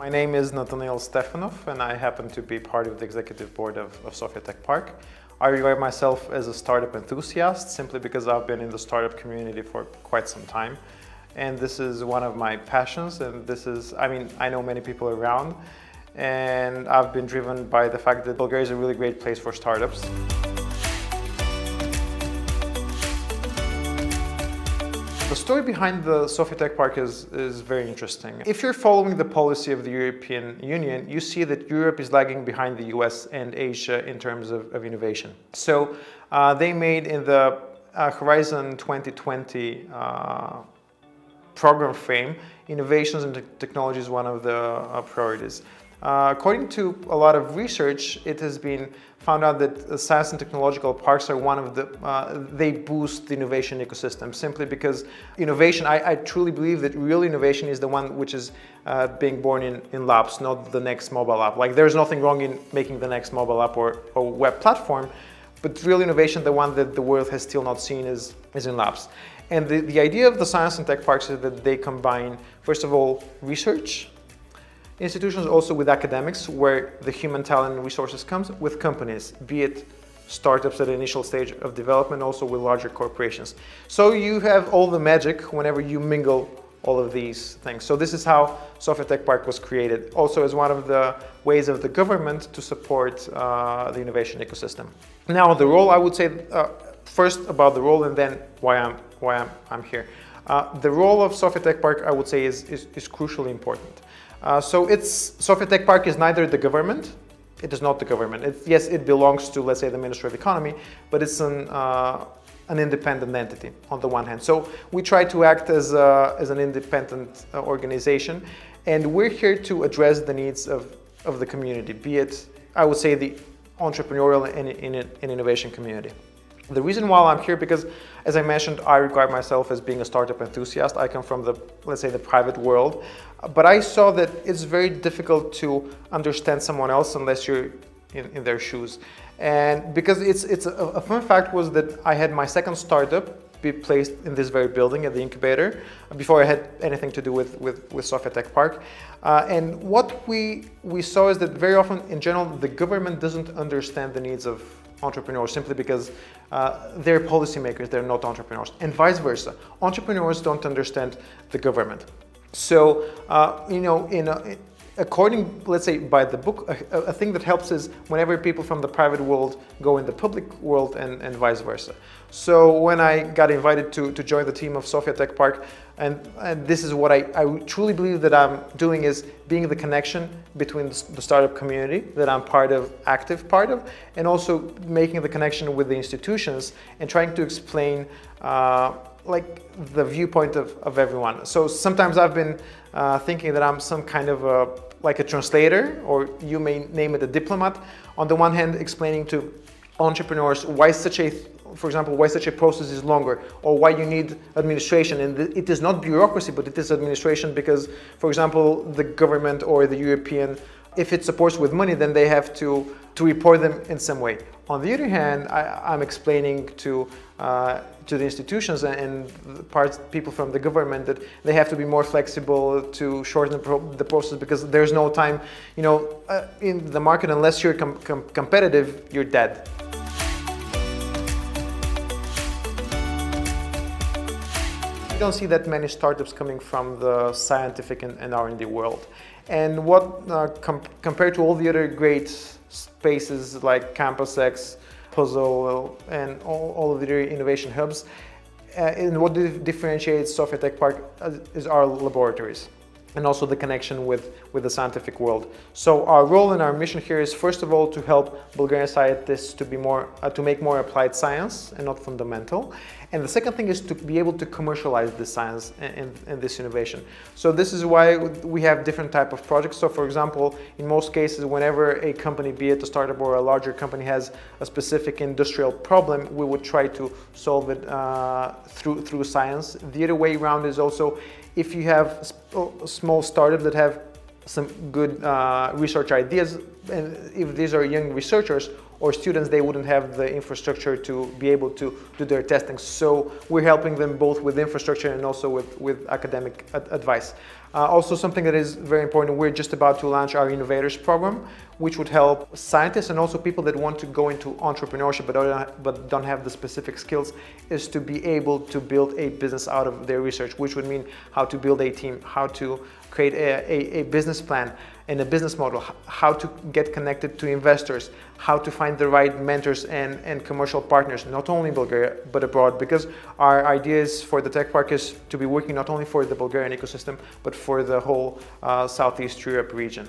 My name is Natanail Stefanov, and I happen to be part of the executive board of Sofia Tech Park. I regard myself as a startup enthusiast simply because I've been in the startup community for quite some time. And this is one of my passions, and I know many people around, and I've been driven by the fact that Bulgaria is a really great place for startups. The story behind the Sofia Tech Park is very interesting. If you're following the policy of the European Union, you see that Europe is lagging behind the US and Asia in terms of innovation. So they made in the Horizon 2020 program frame, innovations and technology is one of the priorities. According to a lot of research, it has been found out that science and technological parks are one of they boost the innovation ecosystem simply because innovation, I truly believe that real innovation is the one which is being born in labs, not the next mobile app. Like there's nothing wrong in making the next mobile app or web platform, but real innovation, the one that the world has still not seen is in labs. And the idea of the science and tech parks is that they combine, first of all, research institutions also with academics, where the human talent and resources comes with companies, be it startups at the initial stage of development, also with larger corporations. So you have all the magic whenever you mingle all of these things. So this is how Sofia Tech Park was created, also as one of the ways of the government to support the innovation ecosystem. Now the role, I would say, first about the role and then why I'm here. The role of Sofia Tech Park, I would say, is crucially important. Sofia Tech Park is neither the government, it is not the government. Yes, it belongs to, let's say, the Ministry of Economy, but it's an independent entity on the one hand. So we try to act as an independent organization, and we're here to address the needs of the community, be it, I would say, the entrepreneurial and innovation community. The reason why I'm here, because as I mentioned, I regard myself as being a startup enthusiast. I come from let's say, the private world, but I saw that it's very difficult to understand someone else unless you're in their shoes. And because a fun fact was that I had my second startup be placed in this very building at the incubator before I had anything to do with Sofia Tech Park. And what we saw is that very often, in general, the government doesn't understand the needs of entrepreneurs simply because they're policymakers, they're not entrepreneurs, and vice versa. Entrepreneurs don't understand the government. So, according, let's say, by the book, a thing that helps is whenever people from the private world go in the public world and vice versa. So when I got invited to join the team of Sofia Tech Park, and this is what I truly believe that I'm doing, is being the connection between the startup community that I'm active part of, and also making the connection with the institutions and trying to explain like the viewpoint of everyone. So sometimes I've been thinking that I'm some kind of like a translator, or you may name it a diplomat. On the one hand, explaining to entrepreneurs why for example, why such a process is longer, or why you need administration. And it is not bureaucracy, but it is administration because, for example, the government or the European, if it supports with money, then they have to report them in some way. On the other hand, I'm explaining to the institutions and people from the government that they have to be more flexible to shorten the process, because there's no time, in the market, unless you're competitive, you're dead. I don't see that many startups coming from the scientific and R&D world. And what compared to all the other great spaces like Campus X, Puzzle, and all of the other innovation hubs, and what differentiates Sofia Tech Park is our laboratories, and also the connection with the scientific world. So our role and our mission here is, first of all, to help Bulgarian scientists to make more applied science and not fundamental. And the second thing is to be able to commercialize this science and this innovation. So this is why we have different type of projects. So for example, in most cases, whenever a company, be it a startup or a larger company, has a specific industrial problem, we would try to solve it through science. The other way around is also, if you have a small startup that have some good research ideas, and if these are young researchers or students, they wouldn't have the infrastructure to be able to do their testing. So we're helping them both with infrastructure and also with academic advice. Also, something that is very important, we're just about to launch our Innovators program, which would help scientists and also people that want to go into entrepreneurship but don't have the specific skills, is to be able to build a business out of their research, which would mean how to build a team, how to create a business plan and a business model, how to get connected to investors, how to find the right mentors and commercial partners, not only in Bulgaria, but abroad, because our idea is for the Tech Park is to be working not only for the Bulgarian ecosystem, but for the whole Southeast Europe region.